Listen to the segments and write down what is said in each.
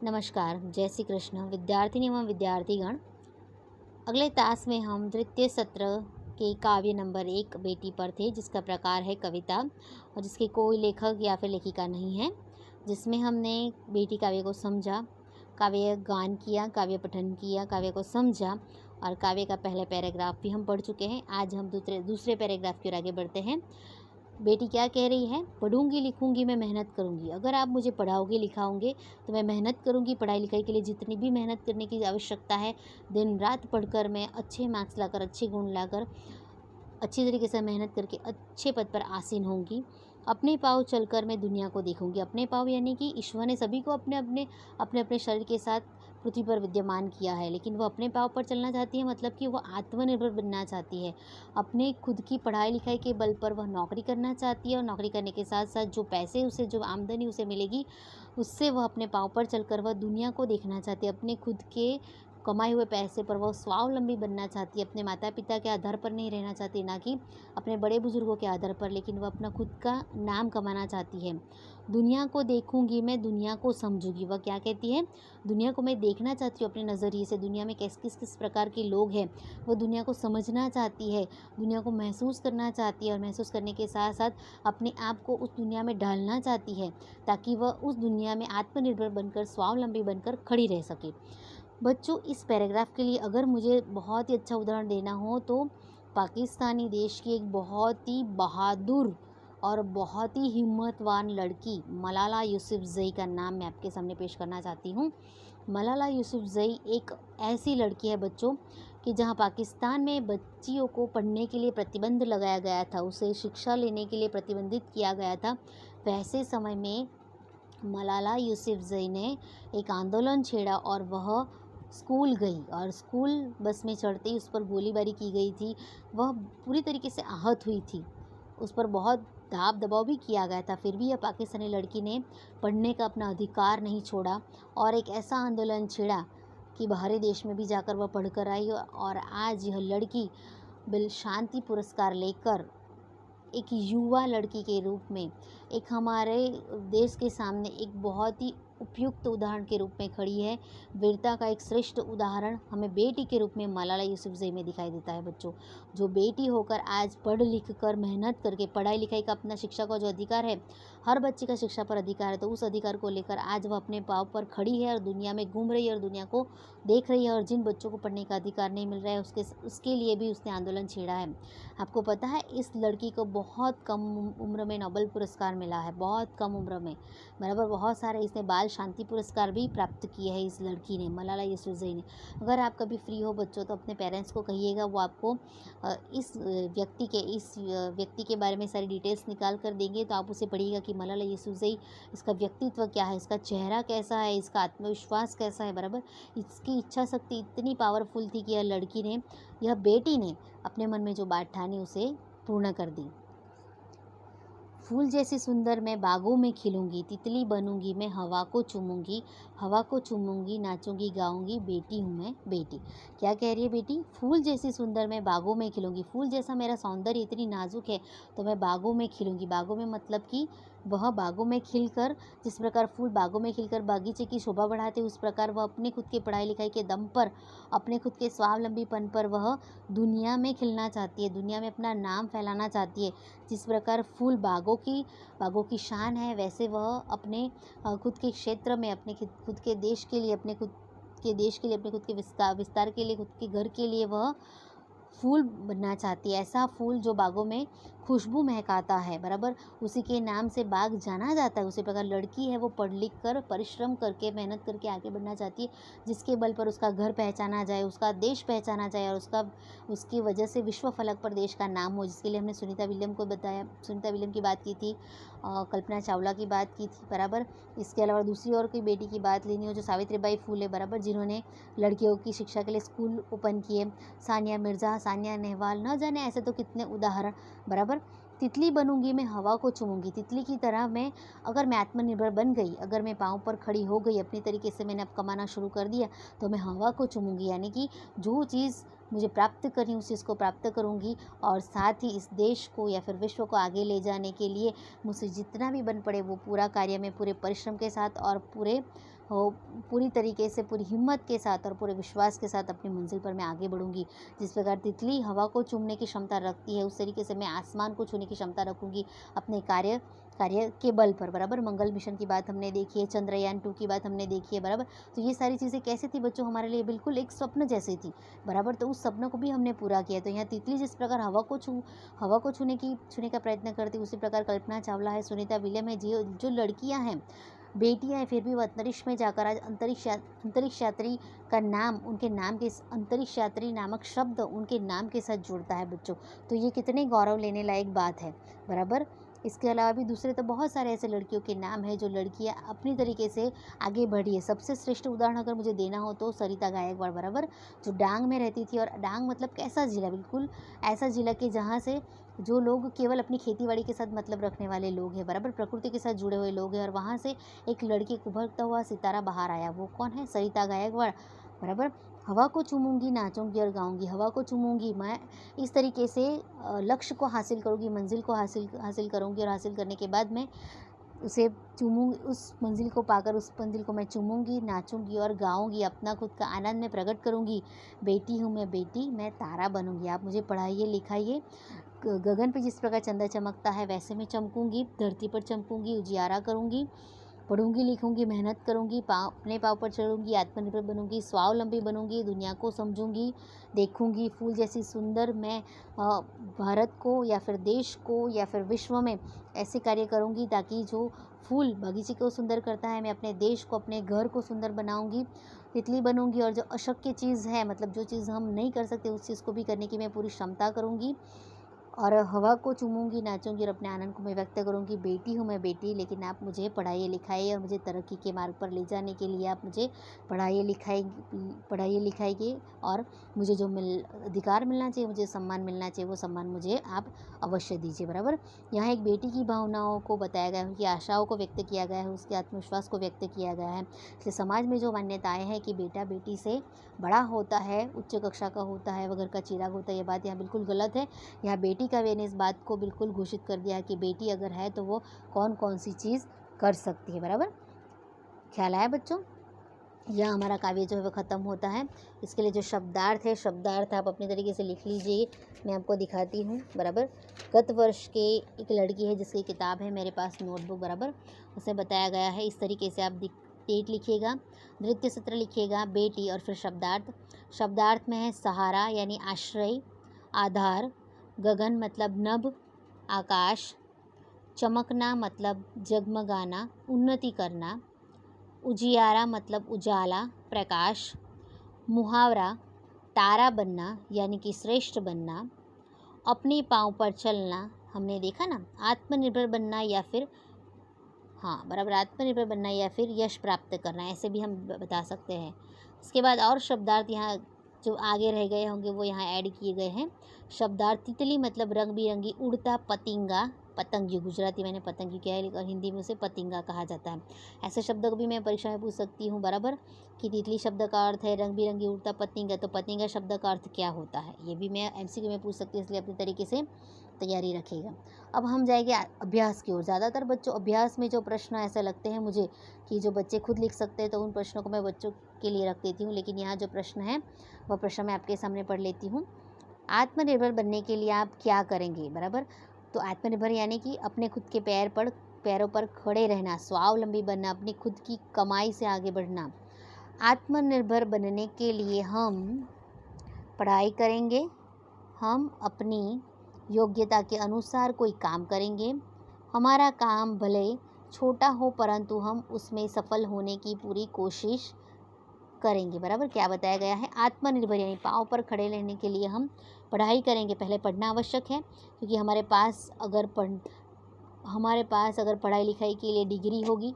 नमस्कार, जय श्री कृष्ण विद्यार्थिनी एवं विद्यार्थीगण। अगले तास में हम तृतीय सत्र के काव्य नंबर 1 बेटी पर थे, जिसका प्रकार है कविता और जिसके कोई लेखक या फिर लेखिका नहीं है। जिसमें हमने बेटी काव्य को समझा, काव्य गान किया, काव्य पठन किया, काव्य को समझा और काव्य का पहला पैराग्राफ भी हम पढ़ चुके हैं। आज हम दूसरे पैराग्राफ की ओर आगे बढ़ते हैं। बेटी क्या कह रही है? पढ़ूंगी लिखूंगी मैं मेहनत करूंगी। अगर आप मुझे पढ़ाओगे लिखाओगे तो मैं मेहनत करूंगी। पढ़ाई लिखाई के लिए जितनी भी मेहनत करने की आवश्यकता है, दिन रात पढ़कर मैं अच्छे मार्क्स लाकर, अच्छे गुण लाकर, अच्छी तरीके से मेहनत करके अच्छे पद पर आसीन होंगी। अपने पाँव चलकर मैं दुनिया को देखूंगी। अपने पाँव यानी कि ईश्वर ने सभी को अपने अपने शरीर के साथ पृथ्वी पर विद्यमान किया है, लेकिन वो अपने पाँव पर चलना चाहती है, मतलब कि वो आत्मनिर्भर बनना चाहती है। अपने खुद की पढ़ाई लिखाई के बल पर वह नौकरी करना चाहती है और नौकरी करने के साथ साथ जो पैसे उसे, जो आमदनी उसे मिलेगी, उससे वह अपने पाँव पर चलकर वह दुनिया को देखना चाहती है। अपने खुद के कमाए हुए पैसे पर वह स्वावलंबी बनना चाहती है। अपने माता पिता के आधार पर नहीं रहना चाहती, ना कि अपने बड़े बुजुर्गों के आधार पर, लेकिन वह अपना खुद का नाम कमाना चाहती है। दुनिया को देखूंगी मैं, दुनिया को समझूंगी। वह क्या कहती है? दुनिया को मैं देखना चाहती हूँ अपने नज़रिए से। दुनिया में किस प्रकार के लोग हैं, वह दुनिया को समझना चाहती है, दुनिया को महसूस करना चाहती है और महसूस करने के साथ साथ अपने आप को उस दुनिया में ढालना चाहती है, ताकि वह उस दुनिया में आत्मनिर्भर बनकर, स्वावलंबी बनकर खड़ी रह सके। बच्चों, इस पैराग्राफ के लिए अगर मुझे बहुत ही अच्छा उदाहरण देना हो तो पाकिस्तानी देश की एक बहुत ही बहादुर और बहुत ही हिम्मतवान लड़की मलाला यूसुफ़ज़ई का नाम मैं आपके सामने पेश करना चाहती हूँ। मलाला यूसुफ़ज़ई एक ऐसी लड़की है बच्चों कि जहाँ पाकिस्तान में बच्चियों को पढ़ने के लिए प्रतिबंध लगाया गया था, उसे शिक्षा लेने के लिए प्रतिबंधित किया गया था, वैसे समय में मलाला यूसुफ़ज़ई ने एक आंदोलन छेड़ा और वह स्कूल गई और स्कूल बस में चढ़ते ही उस पर गोलीबारी की गई थी। वह पूरी तरीके से आहत हुई थी, उस पर बहुत दाब दबाव भी किया गया था, फिर भी यह पाकिस्तानी लड़की ने पढ़ने का अपना अधिकार नहीं छोड़ा और एक ऐसा आंदोलन छेड़ा कि बाहरी देश में भी जाकर वह पढ़ कर आई और आज यह लड़की शांति पुरस्कार लेकर एक युवा लड़की के रूप में, एक हमारे देश के सामने एक बहुत ही उपयुक्त उदाहरण के रूप में खड़ी है। वीरता का एक श्रेष्ठ उदाहरण हमें बेटी के रूप में मलाला यूसुफ़ज़ई में दिखाई देता है। बच्चों, जो बेटी होकर आज पढ़ लिख कर, मेहनत करके, पढ़ाई लिखाई का अपना शिक्षा का जो अधिकार है, हर बच्चे का शिक्षा पर अधिकार है, तो उस अधिकार को लेकर आज वह अपने पाँव पर खड़ी है और दुनिया में घूम रही है और दुनिया को देख रही है। और जिन बच्चों को पढ़ने का अधिकार नहीं मिल रहा है, उसके लिए भी उसने आंदोलन छेड़ा है। आपको पता है, इस लड़की को बहुत कम उम्र में नोबेल पुरस्कार मिला है, बहुत कम उम्र में, बराबर। बहुत सारे इसने बाल शांति पुरस्कार भी प्राप्त किए हैं इस लड़की ने, मलाला यूसुफ़ज़ई ने। अगर आप कभी फ्री हो बच्चों तो अपने पेरेंट्स को कहिएगा, वो आपको इस व्यक्ति के बारे में सारी डिटेल्स निकाल कर देंगे, तो आप उसे पढ़िएगा कि मलाला यूसुफ़ज़ई, इसका व्यक्तित्व क्या है, इसका चेहरा कैसा है, इसका आत्मविश्वास कैसा है, बराबर। इसकी इच्छा शक्ति इतनी पावरफुल थी कि यह लड़की ने, यह बेटी ने अपने मन में जो बात ठानी उसे पूर्ण कर दी। फूल जैसी सुंदर मैं बागों में खिलूंगी, तितली बनूंगी मैं हवा को चूमूंगी, हवा को चूमूंगी, नाचूंगी गाऊंगी, बेटी हूँ मैं बेटी। क्या कह रही है बेटी? फूल जैसी सुंदर मैं बागों में खिलूंगी। फूल जैसा मेरा सौंदर्य इतनी नाजुक है तो मैं बागों में खिलूंगी। बागों में मतलब कि वह बागों में खिलकर, जिस प्रकार फूल बागों में खिलकर बागीचे की शोभा बढ़ाते, उस प्रकार वह अपने खुद के पढ़ाई लिखाई के दम पर, अपने खुद के स्वावलंबीपन पर वह दुनिया में खिलना चाहती है, दुनिया में अपना नाम फैलाना चाहती है। जिस प्रकार फूल बागों की शान है, वैसे वह अपने खुद के क्षेत्र में, अपने खुद के देश के लिए, अपने खुद के विस्तार के लिए, खुद के घर के लिए वह फूल बनना चाहती है। ऐसा फूल जो बागों में खुशबू महकाता है, बराबर, उसी के नाम से बाग जाना जाता है। उसी प्रकार लड़की है, वो पढ़ लिख कर, परिश्रम करके, मेहनत करके आगे बढ़ना चाहती है, जिसके बल पर उसका घर पहचाना जाए, उसका देश पहचाना जाए और उसकी वजह से विश्व फलक पर देश का नाम हो। जिसके लिए हमने सुनीता विलियम को बताया, सुनीता विलियम की बात की थी, कल्पना चावला की बात की थी, बराबर। इसके अलावा दूसरी और की बेटी की बात लेनी हो जो सावित्रीबाई फूले, बराबर, जिन्होंने लड़कियों की शिक्षा के लिए स्कूल ओपन किए। सानिया मिर्ज़ा, सानिया नेहवाल, न जाने ऐसे तो कितने उदाहरण, बराबर। तितली बनूंगी मैं हवा को चूमूंगी। तितली की तरह अगर मैं आत्मनिर्भर बन गई, अगर मैं पाँव पर खड़ी हो गई, अपनी तरीके से मैंने अब कमाना शुरू कर दिया, तो मैं हवा को चूमूंगी, यानी कि जो चीज़ मुझे प्राप्त करनी उस चीज़ को प्राप्त करूंगी और साथ ही इस देश को या फिर विश्व को आगे ले जाने के लिए मुझसे जितना भी बन पड़े वो पूरा कार्य में पूरे परिश्रम के साथ और पूरे पूरी तरीके से, पूरी हिम्मत के साथ और पूरे विश्वास के साथ अपनी मंजिल पर मैं आगे बढ़ूँगी। जिस प्रकार तितली हवा को चूमने की क्षमता रखती है, उस तरीके से मैं आसमान को छूने की क्षमता रखूँगी अपने कार्य कार्य के बल पर, बराबर। मंगल मिशन की बात हमने देखी है, चंद्रयान 2 की बात हमने देखी है, बराबर। तो ये सारी चीज़ें कैसी थी बच्चों, हमारे लिए बिल्कुल एक स्वप्न जैसी थी, बराबर। तो उस सपनों को भी हमने पूरा किया। तो यहाँ तितली जिस प्रकार हवा को छूने का प्रयत्न करती, उसी प्रकार कल्पना चावला है, सुनीता विलियम है, जो लड़कियाँ हैं, बेटियाँ हैं, फिर भी वो अंतरिक्ष में जाकर आज अंतरिक्ष यात्री का नाम, उनके नाम के अंतरिक्ष यात्री नामक शब्द उनके नाम के साथ जुड़ता है बच्चों। तो ये कितने गौरव लेने लायक बात है, बराबर। इसके अलावा भी दूसरे तो बहुत सारे ऐसे लड़कियों के नाम हैं जो लड़कियां अपनी तरीके से आगे बढ़ी है। सबसे श्रेष्ठ उदाहरण अगर मुझे देना हो तो सरिता गायकवाड़, बराबर, जो डांग में रहती थी। और डांग मतलब कैसा जिला, बिल्कुल ऐसा जिला कि जहाँ से जो लोग केवल अपनी खेतीबाड़ी के साथ मतलब रखने वाले लोग हैं, बराबर, प्रकृति के साथ जुड़े हुए लोग हैं। और वहाँ से एक लड़की, उभरता हुआ सितारा बाहर आया। वो कौन है? सरिता गायकवाड़, बराबर। हवा को चूमूंगी, नाचूंगी और गाऊंगी। हवा को चूमूंगी, मैं इस तरीके से लक्ष्य को हासिल करूंगी, मंजिल को हासिल करूंगी, और हासिल करने के बाद मैं उसे चूमूंगी, उस मंजिल को पाकर उस मंजिल को मैं चूमूंगी, नाचूंगी और गाऊंगी, अपना खुद का आनंद में प्रकट करूंगी। बेटी हूँ मैं बेटी, मैं तारा बनूंगी। आप मुझे पढ़ाइए लिखाइए। गगन पे जिस प्रकार चंदा चमकता है वैसे मैं चमकूंगी, धरती पर चमकूंगी, उजियारा करूंगी, पढ़ूंगी लिखूंगी, मेहनत करूंगी, अपने पाँव पर चढ़ूंगी, आत्मनिर्भर बनूंगी, स्वावलंबी बनूंगी, दुनिया को समझूंगी, देखूंगी। फूल जैसी सुंदर मैं भारत को या फिर देश को या फिर विश्व में ऐसे कार्य करूंगी ताकि जो फूल बगीचे को सुंदर करता है, मैं अपने देश को, अपने घर को सुंदर बनाऊंगी। तितली बनूंगी और जो अशक्य चीज़ है, मतलब जो चीज़ हम नहीं कर सकते, उस चीज़ को भी करने की मैं पूरी क्षमता करूंगी। और हवा को चूमूंगी, नाचूंगी और अपने आनंद को मैं व्यक्त करूंगी। बेटी हूँ मैं बेटी, लेकिन आप मुझे पढ़ाइए लिखाइए और मुझे तरक्की के मार्ग पर ले जाने के लिए आप मुझे पढ़ाइए लिखाइए। और मुझे जो अधिकार मिलना चाहिए, मुझे सम्मान मिलना चाहिए, वो सम्मान मुझे आप अवश्य दीजिए, बराबर। यहाँ एक बेटी की भावनाओं को बताया गया है, उनकी आशाओं को व्यक्त किया गया है, उसके आत्मविश्वास को व्यक्त किया गया है। इसलिए समाज में जो मान्यताएँ हैं कि बेटा बेटी से बड़ा होता है, उच्च कक्षा का होता है, वह घर का चिराग होता है, ये बात यहाँ बिल्कुल गलत है। यहाँ बेटी का वे ने इस बात को बिल्कुल घोषित कर दिया कि बेटी अगर है तो वो कौन कौन सी चीज़ कर सकती है, बराबर। ख्याल आया बच्चों? यह हमारा काव्य जो है वो ख़त्म होता है। इसके लिए जो शब्दार्थ है, शब्दार्थ आप अपनी तरीके से लिख लीजिए, मैं आपको दिखाती हूँ, बराबर। गत वर्ष के एक लड़की है जिसकी किताब है मेरे पास, नोटबुक, बराबर, उसमें बताया गया है। इस तरीके से आप डेट लिखिएगा, नृत्य सत्र लिखिएगा, बेटी और फिर शब्दार्थ। शब्दार्थ में है सहारा यानी आश्रय, आधार, गगन मतलब नभ, आकाश, चमकना मतलब जगमगाना, उन्नति करना, उजियारा मतलब उजाला, प्रकाश, मुहावरा तारा बनना यानी कि श्रेष्ठ बनना, अपने पाँव पर चलना, हमने देखा ना, आत्मनिर्भर बनना या फिर, हाँ बराबर, आत्मनिर्भर बनना या फिर यश प्राप्त करना, ऐसे भी हम बता सकते हैं। इसके बाद और शब्दार्थ यहाँ जो आगे रह गए होंगे वो यहाँ ऐड किए गए हैं। शब्दार्थ तितली मतलब रंग बिरंगी उड़ता पतिंगा, पतंगी, गुजराती मैंने पतंगी किया है और हिंदी में उसे पतिंगा कहा जाता है। ऐसे शब्द को भी मैं परीक्षा में पूछ सकती हूँ, बराबर, कि तितली शब्द का अर्थ है रंग बिरंगी उड़ता पतिंगा, तो पतिंगा शब्द का अर्थ क्या होता है, ये भी मैं MCQ में पूछ सकती हूँ, इसलिए अपनी तरीके से तैयारी रखिएगा। अब हम जाएंगे अभ्यास की ओर। ज़्यादातर बच्चों अभ्यास में जो प्रश्न ऐसे लगते हैं मुझे कि जो बच्चे खुद लिख सकते हैं, तो उन प्रश्नों को मैं बच्चों के लिए रख देती हूँ, लेकिन यहाँ जो प्रश्न है वह प्रश्न मैं आपके सामने पढ़ लेती हूँ। आत्मनिर्भर बनने के लिए आप क्या करेंगे, बराबर। तो आत्मनिर्भर यानी कि अपने खुद के पैरों पर खड़े रहना, स्वावलंबी बनना, अपनी खुद की कमाई से आगे बढ़ना। आत्मनिर्भर बनने के लिए हम पढ़ाई करेंगे, हम अपनी योग्यता के अनुसार कोई काम करेंगे, हमारा काम भले छोटा हो परंतु हम उसमें सफल होने की पूरी कोशिश करेंगे, बराबर। क्या बताया गया है? आत्मनिर्भर यानी पाँव पर खड़े रहने के लिए हम पढ़ाई करेंगे। पहले पढ़ना आवश्यक है, क्योंकि हमारे पास अगर पढ़ाई लिखाई के लिए डिग्री होगी,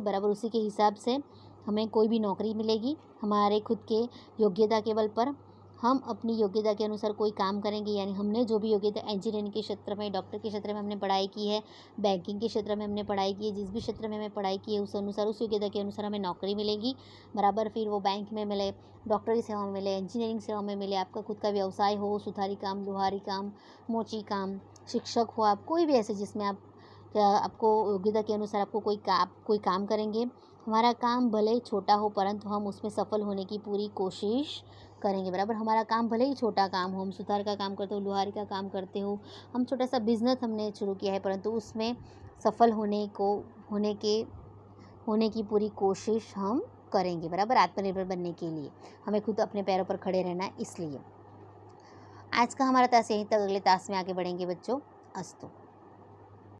बराबर, उसी के हिसाब से हमें कोई भी नौकरी मिलेगी। हमारे खुद के योग्यता के बल पर हम अपनी योग्यता के अनुसार कोई काम करेंगे, यानी हमने जो भी योग्यता, इंजीनियरिंग के क्षेत्र में, डॉक्टर के क्षेत्र में हमने पढ़ाई की है, बैंकिंग के क्षेत्र में हमने पढ़ाई की है, जिस भी क्षेत्र में हमें पढ़ाई की है उस अनुसार, उस योग्यता के अनुसार हमें नौकरी मिलेगी, बराबर। फिर वो बैंक में मिले, डॉक्टरी सेवा में मिले, इंजीनियरिंग सेवा में मिले, आपका खुद का व्यवसाय हो, सुथारी काम, लोहारी काम, मोची काम, शिक्षक हो आप, कोई भी ऐसे जिसमें आप आपको योग्यता के अनुसार आपको कोई काम करेंगे। हमारा काम भले ही छोटा हो परंतु हम उसमें सफल होने की पूरी कोशिश करेंगे, बराबर। हमारा काम भले ही छोटा काम हो, हम सुथार का काम करते हो, लुहारी का काम करते हो, हम छोटा सा बिजनेस हमने शुरू किया है, परंतु उसमें सफल होने की पूरी कोशिश हम करेंगे, बराबर। आत्मनिर्भर बनने के लिए हमें खुद अपने पैरों पर खड़े रहना है। इसलिए आज का हमारा टास्क यहीं तक, अगले टास्क में आगे बढ़ेंगे बच्चों। अस्तु।